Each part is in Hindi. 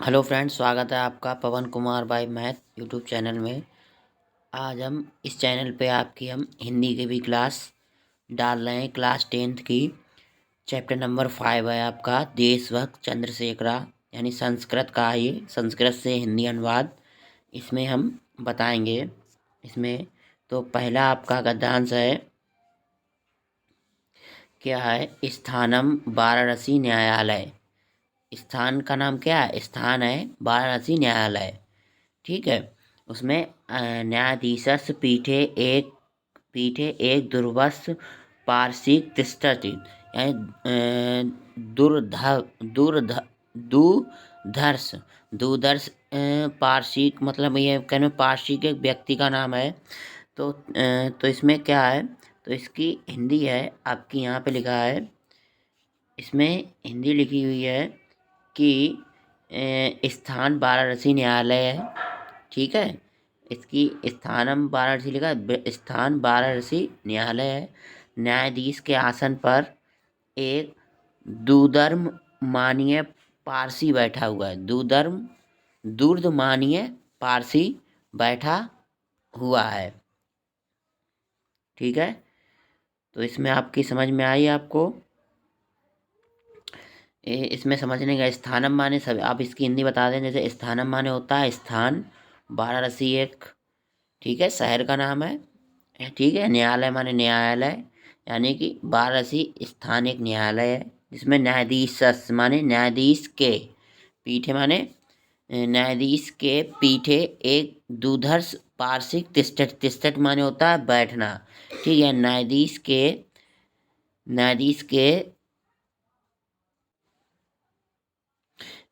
हेलो फ्रेंड्स, स्वागत है आपका Pawan Kumar by math YouTube channel में। आज हम इस चैनल पे आपकी हम हिंदी की भी क्लास डाल रहे हैं। क्लास 10th की चैप्टर नंबर 5 है आपका देशभक्त चंद्रशेखरा, यानी संस्कृत का ये संस्कृत से हिंदी अनुवाद इसमें हम बताएंगे। इसमें तो पहला आपका गद्यांश है, क्या है? स्थानम वाराणसी न्यायालय। स्थान का नाम क्या है? स्थान है वाराणसी न्यायालय। ठीक है। उसमें न्यायाधीशस् पीठे एक दुर्वस पार्षिक तिष्ठति, यानी दुर्ध दुर्ध दुधर्ष दुधर्ष पार्षिक, मतलब ये कहने पार्षिक एक व्यक्ति का नाम है। तो इसमें क्या है? तो इसकी हिंदी है आपकी, यहाँ पे लिखा है, इसमें हिंदी लिखी हुई है कि स्थान वाराणसी न्यायालय है। ठीक है। इसकी स्थानम वाराणसी लिखा है, स्थान वाराणसी न्यायालय है। न्यायाधीश के आसन पर एक दुर्धर्म माननीय पारसी बैठा हुआ है। दुर्द माननीय पारसी बैठा हुआ है। ठीक है। तो इसमें आपकी समझ में आई आपको? इसमें समझने का स्थानम माने सब आप इसकी हिंदी बता दें। जैसे स्थानम माने होता है स्थान, वाराणसी एक, ठीक है, शहर का नाम है। ठीक है। न्यायालय माने न्यायालय, यानी कि वाराणसी स्थान एक न्यायालय है जिसमें न्यायाधीश माने न्यायाधीश के, पीठे माने न्यायाधीश के पीठे एक दुधर्ष पार्षिक तिष्ठत माने होता है बैठना। ठीक है। न्यायाधीश के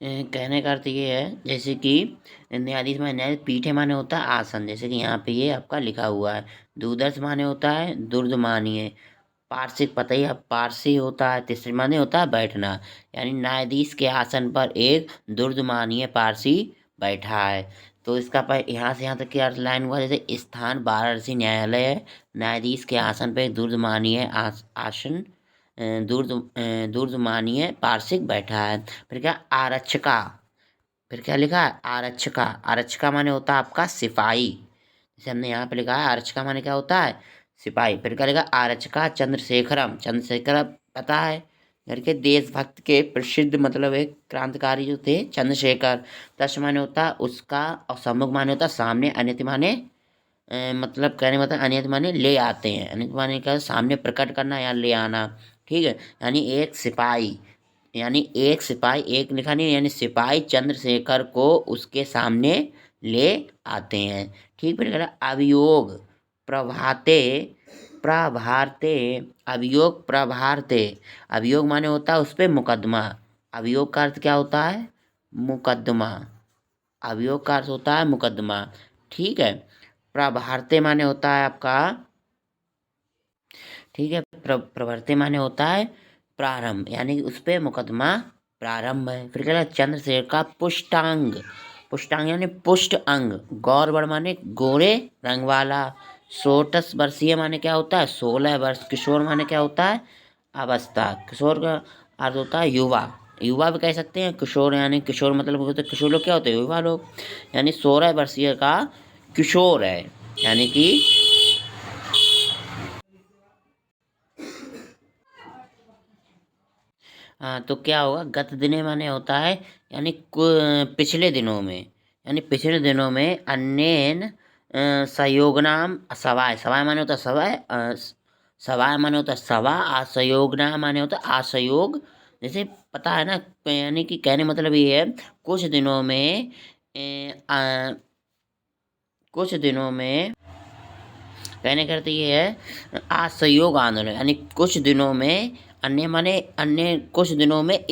कहने का अर्थ ये है, जैसे कि न्यायाधीश माने न्याय, पीठे माने होता है आसन, जैसे कि यहाँ पे ये आपका लिखा हुआ है। दुर्दर्श माने होता है दुर्द मानिए, पार्षिक पता ही है पारसी होता है, तीसरे माने होता है बैठना, यानी न्यायाधीश के आसन पर एक दुर्द मानिए पारसी बैठा है। तो इसका पर यहाँ से यहाँ तक क्या लाइन हुआ? जैसे स्थान वाराणसी न्यायालय है, न्यायाधीश के आसन पर एक दुर्द मानिए आसन दूर्द मानिए पार्षिक बैठा है। फिर क्या? आरक्षका। फिर क्या लिखा है? आरक्षका। आरक्षका माने होता है आपका सिपाही। जैसे हमने यहाँ पे लिखा है आरक्षका माने क्या होता है? सिपाही। फिर क्या लिखा? आरक्षका चंद्रशेखरम। चंद्रशेखर पता है, घर के देशभक्त के प्रसिद्ध, मतलब एक क्रांतिकारी जो थे चंद्रशेखर। तस् माने होता है उसका, और सम्मुख माने होता है सामने, अन्यथा माने मतलब कहने मतलब अन्यथा माने ले आते हैं, अन्यथा माने का सामने प्रकट करना या ले आना। ठीक है। यानी एक सिपाही, एक लिखा नहीं, यानी सिपाही चंद्रशेखर को उसके सामने ले आते हैं। ठीक। फिर कह रहा अभियोग प्रभाते प्रभारते अभियोग प्रभारते। अभियोग माने होता है उस पर मुकदमा। अभियोग का अर्थ क्या होता है? मुकदमा। अभियोग का अर्थ होता है मुकदमा। ठीक है। प्रभारते माने होता है आपका, ठीक है, प्रवर्ते माने होता है प्रारंभ, यानी कि उस पर मुकदमा प्रारंभ है। फिर क्या? चंद्रशेखर का पुष्टांग। पुष्टांग यानी पुष्ट अंग। गौरवर माने गोरे रंग वाला। 16 वर्षीय माने क्या होता है? 16 वर्ष। किशोर माने क्या होता है? अवस्था। किशोर का अर्थ होता है युवा। युवा भी कह सकते हैं किशोर, यानी किशोर मतलब होते किशोर लोग क्या होते हैं? युवा लोग। यानी 16 वर्षीय का किशोर है, यानी कि हाँ। तो क्या होगा? गत दिने माने होता है, यानी पिछले दिनों में, यानी पिछले दिनों में अन्येन सहयोगनाम सवाय। सवाय माने होता है सवाय, सवाय माने होता है सवा, असहयोगनाम माने होता है असहयोग। जैसे पता है ना, यानी कि कहने मतलब ये है कुछ दिनों में कुछ दिनों में कहने का अर्थ ये है असहयोग आंदोलन, यानी कुछ दिनों में, अन्य माने अन्य, कुछ दिनों में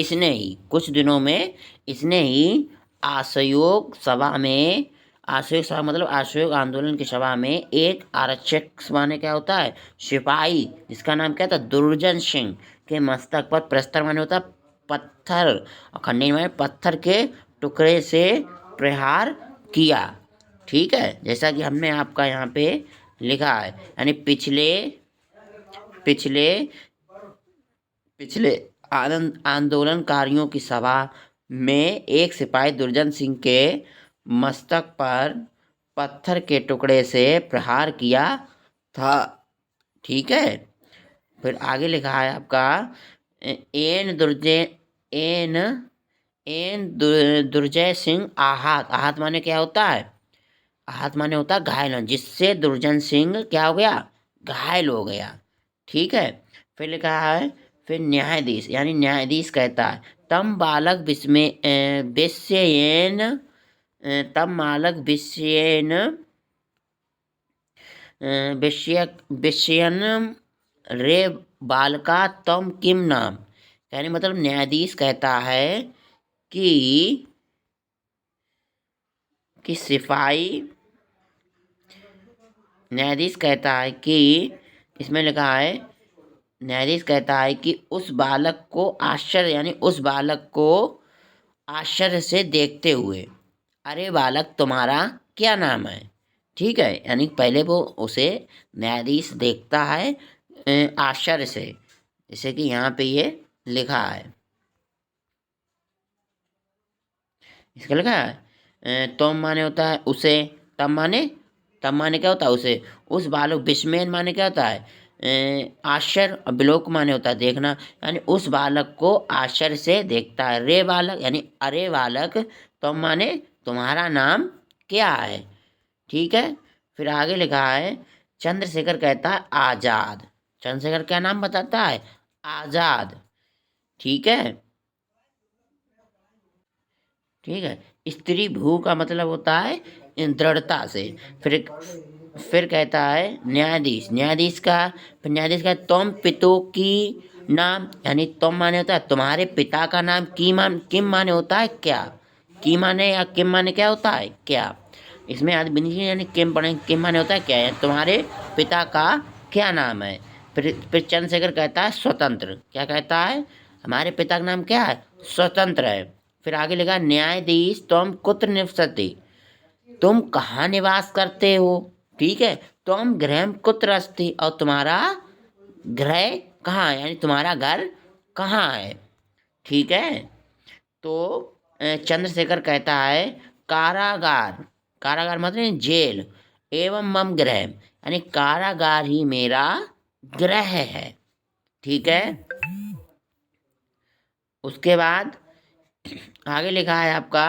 इसने ही असहयोग सभा में, असहयोग सभा मतलब असहयोग आंदोलन की सभा में एक आरक्षक माने क्या होता है? सिपाही, जिसका नाम क्या था? दुर्जन सिंह के मस्तक पर प्रस्तर माने होता है पत्थर, और खंडनी माने पत्थर के टुकड़े से प्रहार किया। ठीक है। जैसा कि हमने आपका यहाँ पे लिखा है, यानी पिछले पिछले पिछले आनंद आंदोलनकारियों की सभा में एक सिपाही दुर्जन सिंह के मस्तक पर पत्थर के टुकड़े से प्रहार किया था। ठीक है। फिर आगे लिखा है आपका एन दुर्जय एन दुर्जय सिंह आहत। आहत माने क्या होता है? आहत माने होता है घायल होना, जिससे दुर्जन सिंह क्या हो गया? घायल हो गया। ठीक है। फिर लिखा है फिर न्यायाधीश यानी न्यायाधीश कहता है तम बालक विषयेन तम बालक विषयेन विषयन रे बालका तम किम नाम। यानी मतलब न्यायाधीश कहता है कि सिपाही न्यायाधीश कहता है कि इसमें लिखा है न्यायाधीश कहता है कि उस बालक को आश्चर्य यानी उस बालक को आश्चर्य से देखते हुए, अरे बालक तुम्हारा क्या नाम है? ठीक है। यानी पहले वो उसे न्यायाधीश देखता है आश्चर्य से, जैसे कि यहाँ पे ये लिखा है। इसका लिखा है तुम माने होता है उसे, तब माने क्या होता है? उसे। उस बालक विस्मयन माने क्या होता है? आश्चर्य। और विलोक माने होता है देखना, यानी उस बालक को आश्चर्य से देखता है। रे बालक यानी अरे बालक, तुम माने तुम्हारा नाम क्या है? ठीक है। फिर आगे लिखा है चंद्रशेखर कहता है आजाद। चंद्रशेखर क्या नाम बताता है? आजाद। ठीक है। ठीक है। स्त्री भू का मतलब होता है दृढ़ता से। फिर कहता है न्यायाधीश, न्यायाधीश का तुम पितो की नाम, यानी तुम माने होता है तुम्हारे पिता का नाम, किम माने होता है क्या? की माने या किम माने क्या होता है? क्या। इसमें आज बिनी यानी किम पढ़े, किम माने होता है क्या है? तुम्हारे पिता का क्या नाम है? फिर चंद्रशेखर कहता है स्वतंत्र। क्या कहता है? हमारे पिता का नाम क्या है? स्वतंत्र है। फिर आगे लिखा न्यायाधीश तुम कुत्र निवसति, तुम कहाँ निवास करते हो? ठीक है। तुम गृह कुत्र अस्ति, और तुम्हारा गृह कहाँ है, यानी तुम्हारा घर कहाँ है? ठीक है। तो चंद्रशेखर कहता है कारागार, कारागार मतलब जेल, एवं मम गृह, यानी कारागार ही मेरा गृह है। ठीक है। उसके बाद आगे लिखा है आपका,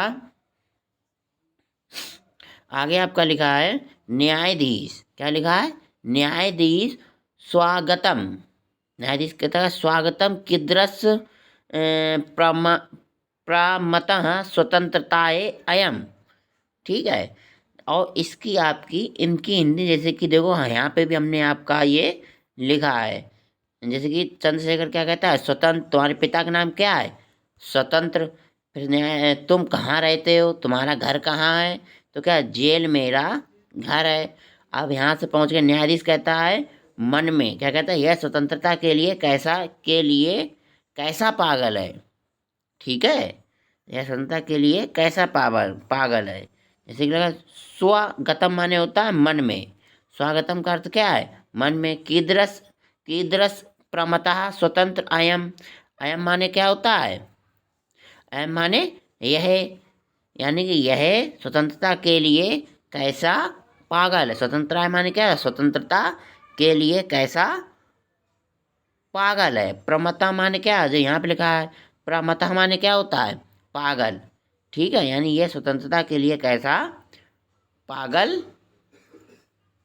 आगे आपका लिखा है न्यायाधीश। क्या लिखा है? न्यायाधीश स्वागतम, न्यायाधीश कहता है स्वागतम कीदृश प्रमतः स्वतंत्रताए अयम। ठीक है। और इसकी आपकी इनकी हिंदी जैसे कि देखो, हाँ यहाँ पे भी हमने आपका ये लिखा है, जैसे कि चंद्रशेखर क्या कहता है? स्वतंत्र। तुम्हारे पिता का नाम क्या है? स्वतंत्र। फिर तुम कहाँ रहते हो? तुम्हारा घर कहाँ है? तो क्या जेल मेरा घर है। अब यहाँ से पहुँच के न्यायाधीश कहता है मन में, क्या कहता है? यह स्वतंत्रता के लिए कैसा पागल है। ठीक है। यह स्वतंत्रता के लिए कैसा पागल है। जैसे कि लगा स्वगतम माने होता है मन में, स्वागतम का अर्थ क्या है? मन में। कीदृश प्रमतः स्वतंत्र अयम, अयम माने क्या होता है? अयम माने यह, यानी कि यह स्वतंत्रता के लिए कैसा पागल है। स्वतंत्रता माने क्या है? स्वतंत्रता के लिए कैसा पागल है। प्रमता माने क्या है? जो यहाँ पे लिखा है प्रमता माने क्या होता है? पागल। ठीक है। यानी यह स्वतंत्रता के लिए कैसा पागल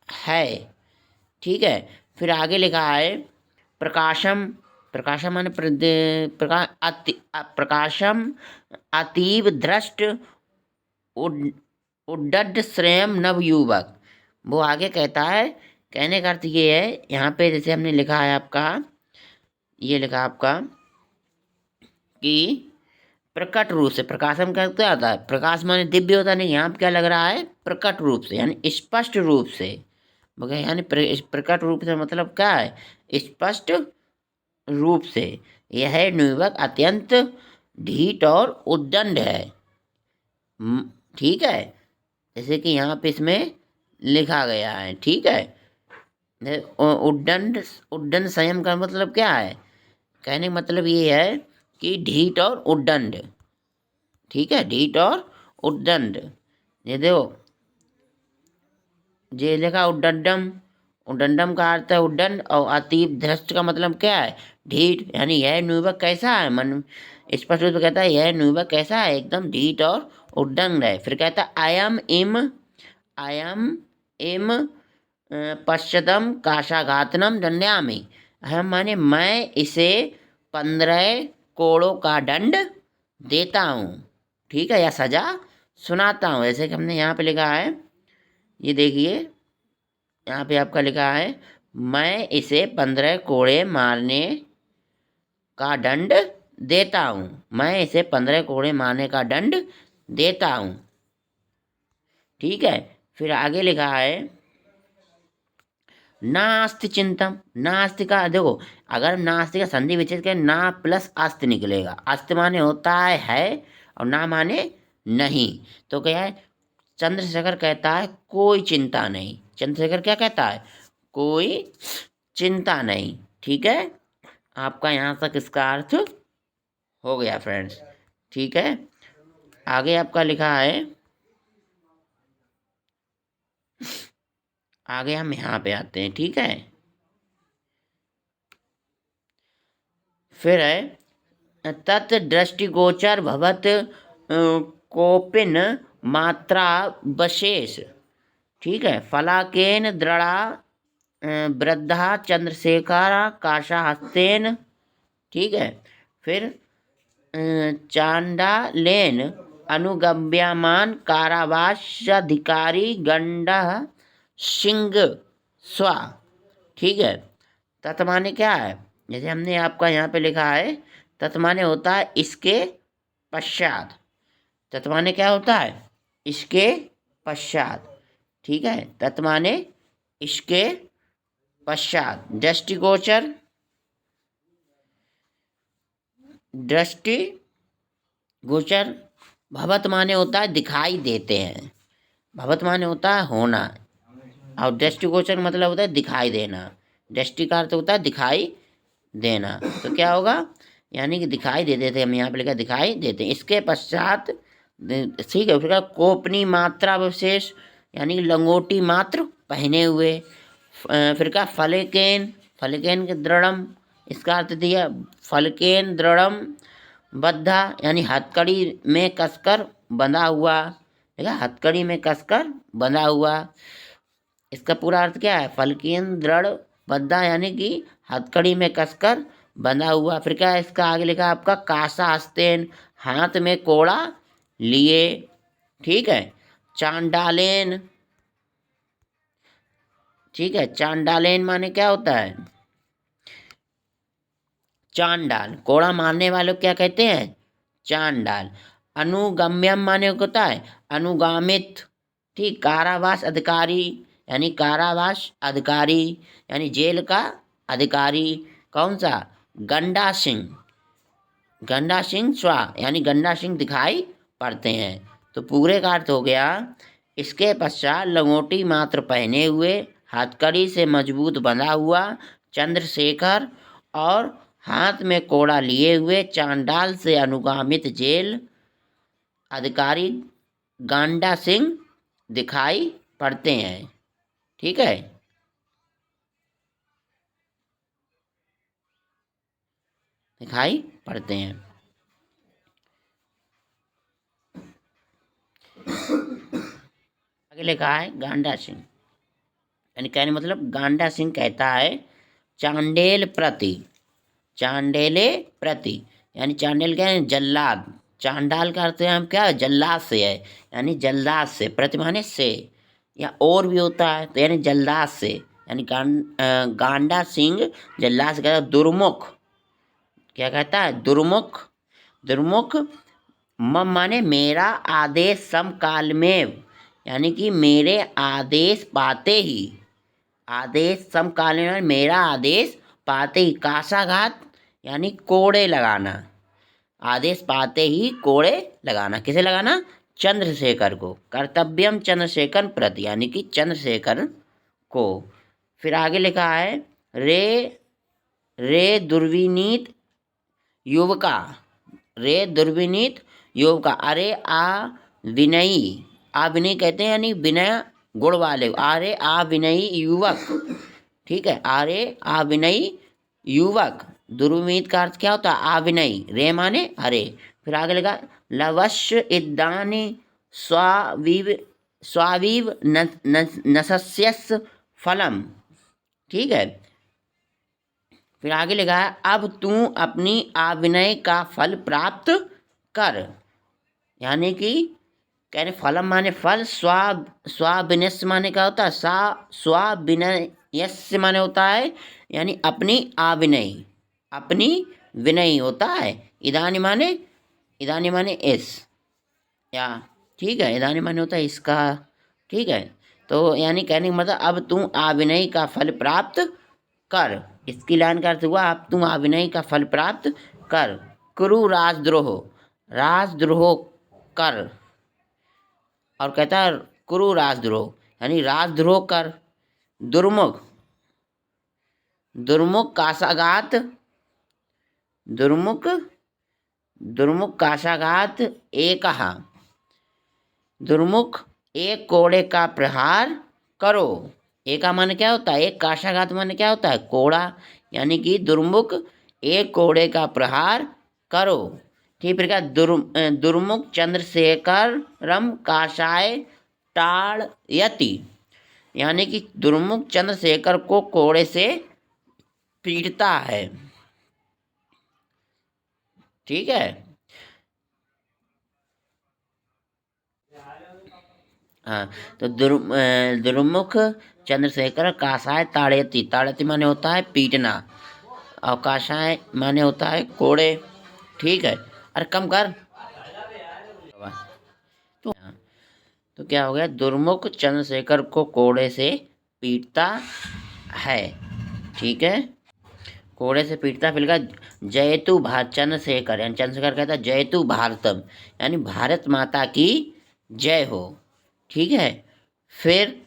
है। ठीक है। फिर आगे लिखा है प्रकाशम, प्रकाशम माने प्रकाशम अतीव दृष्ट उड्डड श्रेयम नवयुवक। वो आगे कहता है, कहने का अर्थ ये है, यहाँ पे जैसे हमने लिखा है आपका, ये लिखा आपका कि प्रकट रूप से, प्रकाशम का क्या आता है? प्रकाश माने दिव्य होता नहीं, यहाँ पे क्या लग रहा है? प्रकट रूप से, यानी स्पष्ट रूप से। मगर यानी प्रकट रूप से मतलब क्या है? स्पष्ट रूप से। यह युवक अत्यंत ढीठ और उद्दंड है। ठीक है। जैसे कि यहाँ पे इसमें लिखा गया है। ठीक है। उद्दंड, उद्दंड संयम का मतलब क्या है? कहने का मतलब ये है कि ढीठ और उद्दंड। ठीक है, ढीठ और उद्दंड। ये देखो, ये लिखा उद्दंडम। उद्दंडम का अर्थ है उद्दंड, और अतीब धृष्ट का मतलब क्या है, ढीठ। यानी यह युवक कैसा है, मन स्पष्ट रूप से कहता है यह युवक कैसा है, एकदम ढीठ और उद्दंड है। फिर कहता है अयम पश्यतम काशाघातनम दंड्यामि। हम माने मैं इसे 15 कोड़ों का दंड देता हूँ, ठीक है, या सजा सुनाता हूँ। जैसे कि हमने यहाँ पे लिखा है, ये देखिए, यहाँ पे आपका लिखा है मैं इसे 15 कोड़े मारने का दंड देता हूँ, मैं इसे 15 कोड़े मारने का दंड देता हूँ, ठीक है। फिर आगे लिखा है नास्ति चिंतम। नास्ति का देखो, अगर नास्ति का संधि विच्छेद करें, ना प्लस अस्त निकलेगा। अस्त माने होता है और ना माने नहीं। तो क्या है, चंद्रशेखर कहता है कोई चिंता नहीं। चंद्रशेखर क्या कहता है, कोई चिंता नहीं, ठीक है। आपका यहाँ तक इसका अर्थ हो गया फ्रेंड्स, ठीक है। आगे आपका लिखा है, आगे हम यहाँ पे आते हैं, ठीक है। फिर है तत् दृष्टिगोचर भवत कोपिन मात्रा विशेष, ठीक है। फलाकेन दृढ़ा वृद्धा चंद्रशेखर काशाहस्तेन, ठीक है। फिर चांडालेन अनुगम्यमान कारावासाधिकारी गंडः सिंह स्वा, ठीक है। तत्माने क्या है, जैसे हमने आपका यहाँ पे लिखा है, तत्माने होता है इसके पश्चात। तत्माने क्या होता है, इसके पश्चात, ठीक है। तत्माने इसके पश्चात। दृष्टिगोचर, दृष्टि गोचर भवत माने होता है दिखाई देते हैं। भवत माने होता है होना, और दृष्टिगोचर मतलब होता है दिखाई देना। दृष्टि का अर्थ होता है दिखाई देना। तो क्या होगा, यानी कि दिखाई दे देते, हम यहाँ पे लिखा दिखाई देते हैं। इसके पश्चात, ठीक है। फिर कोपनी मात्रा विशेष, यानी कि लंगोटी मात्र पहने हुए। फिर का फलकेन, फलकेन के दृढ़म, इसका अर्थ दिया फलकेन दृढ़म बद्धा, यानी हथकड़ी में कसकर बंधा हुआ, ठीक है, हथकड़ी में कसकर बंधा हुआ। इसका पूरा अर्थ क्या है, फलकेन दृढ़ बद्धा, यानी कि हथकड़ी में कसकर बंधा हुआ। फिर क्या है, इसका आगे लिखा आपका कासा हस्तेन, हाथ में कोड़ा लिए, ठीक है। चांडालेन, ठीक है। चांडालेन माने क्या होता है, चांडाल, कोड़ा मारने वाले को क्या कहते हैं, चांडाल। अनुगम्यम माने होता है अनुगामित, ठीक। कारावास अधिकारी, यानी कारावास अधिकारी, यानी जेल का अधिकारी। कौन सा, गंडा सिंह, गंडा सिंह स्वा, यानी गंडा सिंह दिखाई पड़ते हैं। तो पूरे का अर्थ हो गया, इसके पश्चात लंगोटी मात्र पहने हुए, हथकड़ी से मजबूत बंधा हुआ चंद्रशेखर, और हाथ में कोड़ा लिए हुए चांडाल से अनुगामित जेल अधिकारी गांडा सिंह दिखाई पड़ते हैं, ठीक है। दिखाई पड़ते हैं। आगे लिखा है गांडा सिंह, यानी कहने मतलब गांडा सिंह कहता है चांडेल प्रति, चांडेले प्रति, यानी चांडेल क्या है, जल्लाद। चांडाल का अर्थ है हम क्या, जल्लाद से है, यानी जल्लाद से। प्रति माने से, या और भी होता है, तो यानी जल्लाद से, यानी गांडा सिंह जल्लाद से कहता है दुर्मुख। क्या कहता है, दुर्मुख। दुर्मुख मम माने मेरा आदेश समकाल में, यानी कि मेरे आदेश पाते ही, आदेश समकाल में मेरा आदेश पाते ही, काशाघात यानी कोड़े लगाना, आदेश पाते ही कोड़े लगाना। किसे लगाना, चंद्रशेखर को। कर्तव्यम चंद्रशेखर प्रति, यानी कि चंद्रशेखर को। फिर आगे लिखा है रे रे दुर्विनीत युवका, रे दुर्विनीत योग का। अरे आ विनयी, आ विनयी कहते हैं यानी विनय गुण वाले। अरे आ विनयी युवक, ठीक है, अरे आ विनयी युवक। दुर्विनीत का अर्थ क्या होता है? आ विनयी, रे माने अरे। फिर आगे लगा लवश्य इदानी स्वावीव स्वावीव नसस्यस फलम, ठीक है। फिर आगे लगा है अब तू अपनी अभिनय का फल प्राप्त कर, यानी कि कह रहे फलम माने फल, स्वाविनय माने क्या होता है? स्वाविनय माने होता है यानी अपनी अभिनय, अपनी विनय होता है। इदानी माने इस, या ठीक है, इदानी माने होता है इसका, ठीक है। तो यानी कहने का मतलब अब तू अभिनय का फल प्राप्त कर। इसकी लाइन का अर्थ हुआ अब तू अभिनय का फल प्राप्त कर। कुरु राजद्रोह, राजद्रोह कर, और कहता है कुरु राजद्रोह यानी राजद्रोह कर। दुर्मुख, दुर्मुख काशाघात, दुर्मुख दुर्मुख काशाघात एक, दुर्मुख एक कोड़े का प्रहार करो। एक का मन क्या होता है? एक काशाघात मन क्या होता है? कोड़ा, यानी कि दुर्मुख एक कोड़े का प्रहार करो, ठीक। फिर क्या दुर्मुख चंद्रशेखरम काशाय टाड़यति, यानी कि दुर्मुख चंद्रशेखर को कोड़े से पीटता है, ठीक है। हाँ, तो दुर्मुख चंद्रशेखर कासाय ताड़यति, ताड़यति माने होता है पीटना, और कासाय माने होता है कोड़े, ठीक है। अरे कम कर। तो क्या हो गया? दुर्मुख चंद्रशेखर को कोड़े से पीटता है, ठीक है, कोड़े से पीटता। फिर का जयतु भारत चंद्रशेखर, यानी चंद्रशेखर कहता है जयतु भारतम, यानी भारत माता की जय हो, ठीक है। फिर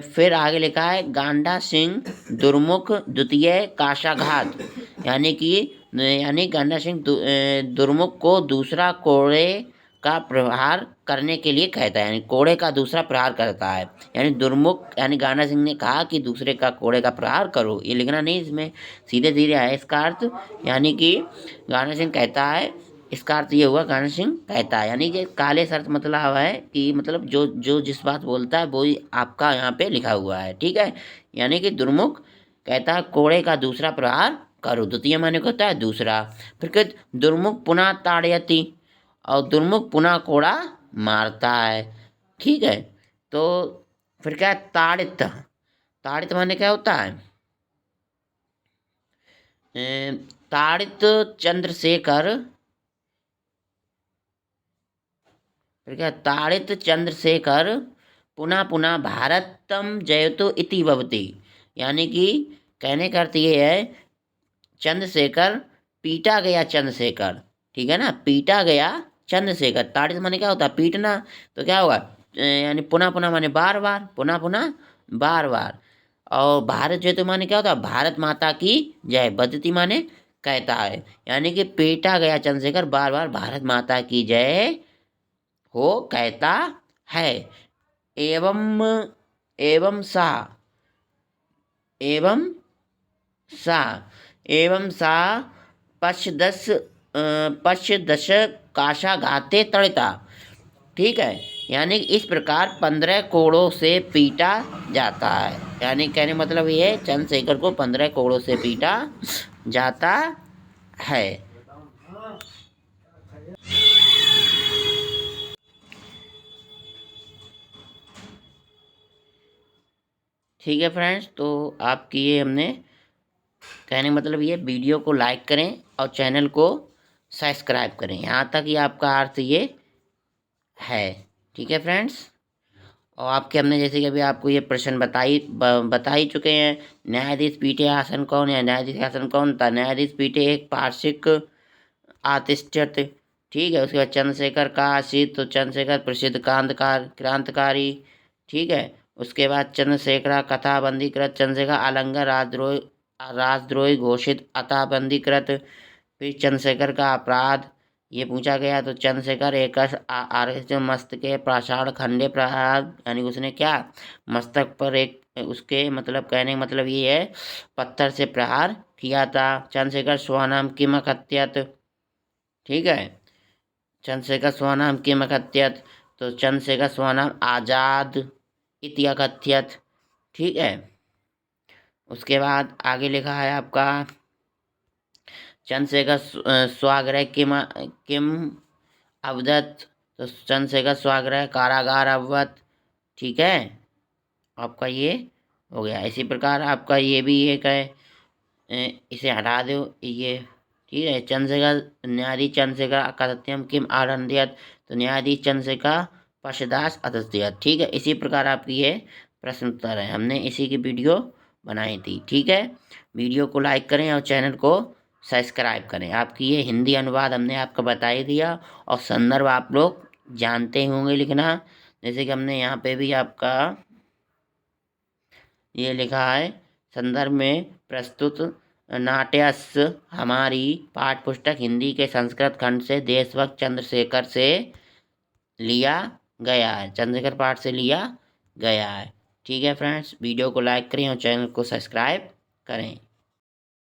फिर आगे लिखा है गांडा सिंह दुर्मुख द्वितीय काशाघात, यानी गांडा सिंह दुर्मुख को दूसरा कोड़े का प्रहार करने के लिए कहता है, यानी कोड़े का दूसरा प्रहार करता है। यानी दुर्मुख यानी गांडा सिंह ने कहा कि दूसरे का कोड़े का प्रहार करो, ये लिखना नहीं, इसमें सीधे सीधे आया इसका अर्थ, यानी कि गांडा सिंह कहता है, इसका अर्थ ये हुआ गांडा सिंह कहता है, यानी कि काले शर्त मतलब है कि मतलब जो जो जिस बात बोलता है वो ही आपका यहाँ पे लिखा हुआ है, ठीक है। यानी कि दुर्मुख कहता है कोड़े का दूसरा प्रहार करो, द्वितीय माने को होता है दूसरा। फिर कहते दुर्मुख पुनः ताड़यति, और दुर्मुख पुनः कोड़ा मारता है, ठीक है। तो फिर क्या है? ताड़ित, ताड़ित माने क्या होता है? ताड़ित चंद्रशेखर, फिर क्या? ताड़ित चंद्रशेखर पुनः पुनः भारतम जयतु इति भवति, यानी कि कहने का अर्थ ये है चंद्रशेखर पीटा गया, चंद्रशेखर, ठीक है ना, पीटा गया चंद्रशेखर। ताड़ित माने क्या होता है? पीटना। तो क्या होगा? यानी पुनः पुनः माने बार बार, पुनः पुनः बार बार। और भारत जयतु माने क्या होता है? भारत माता की जय, बदती माने कहता है, यानी कि पीटा गया चंद्रशेखर बार बार भारत माता की जय हो कहता है। एवं एवं सा एवं सा एवं सा पश्चदश काशाघाते तड़िता, ठीक है। यानी इस प्रकार 15 कोड़ों से पीटा जाता है, यानी कहने मतलब ये है चंद्रशेखर को 15 कोड़ों से पीटा जाता है। ठीक है फ्रेंड्स, तो आपकी ये हमने कहने मतलब ये वीडियो को लाइक करें और चैनल को सब्सक्राइब करें, यहाँ तक ही आपका अर्थ ये है, ठीक है फ्रेंड्स। और आपके हमने जैसे कि अभी आपको ये प्रश्न बता ही चुके हैं। न्यायाधीश पीठे आसन कौन है? न्यायाधीश आसन कौन था? न्यायाधीश पीठे एक पार्षिक आतिष्ठत, ठीक है। उसके बाद चंद्रशेखर का आशित, तो चंद्रशेखर प्रसिद्ध क्रांतकारी, ठीक है। उसके बाद चंद्रशेखर कथाबंदीकृत, चंद्रशेखर आलंगर राजद्रोही घोषित अथाबंदीकृत। फिर चंद्रशेखर का अपराध, ये पूछा गया तो चंद्रशेखर एकश आर्य मस्तक के प्राषाढ़ खंडे प्रहार, यानी उसने क्या मस्तक पर एक उसके मतलब कहने का मतलब ये है पत्थर से प्रहार किया था। चंद्रशेखर स्वनाम किम अकथयत, ठीक है, चंद्रशेखर स्वनाम किम अकथयत, तो चंद्रशेखर स्वनाम आजाद इति अकथयत, ठीक है। उसके बाद आगे लिखा है आपका चंद्रशेखर स्वाग्रह किम किम अवदत, तो चंद्रशेखर स्वाग्रह कारागार अववत, ठीक है। आपका ये हो गया। इसी प्रकार आपका ये भी एक है, इसे हटा दो ये, ठीक है। चंद्रशेखर न्यायाधीश चंद्रशेखर कथत्यम किम आरण्यत, तो न्यायाधीश चंद्रशेखर पशदास अतस्यत, ठीक है। इसी प्रकार आपकी ये प्रश्न उत्तर है, हमने इसी की वीडियो बनाई थी, ठीक है। वीडियो को लाइक करें और चैनल को सब्सक्राइब करें। आपकी ये हिंदी अनुवाद हमने आपको बता ही दिया, और संदर्भ आप लोग जानते होंगे लिखना, जैसे कि हमने यहाँ पे भी आपका ये लिखा है संदर्भ में प्रस्तुत नाट्यस्य हमारी पाठ्य पुस्तक हिंदी के संस्कृत खंड से देशभक्त चंद्रशेखर से लिया गया है, चंद्रशेखर पाठ से लिया गया है, ठीक है फ्रेंड्स। वीडियो को लाइक करें और चैनल को सब्सक्राइब करें।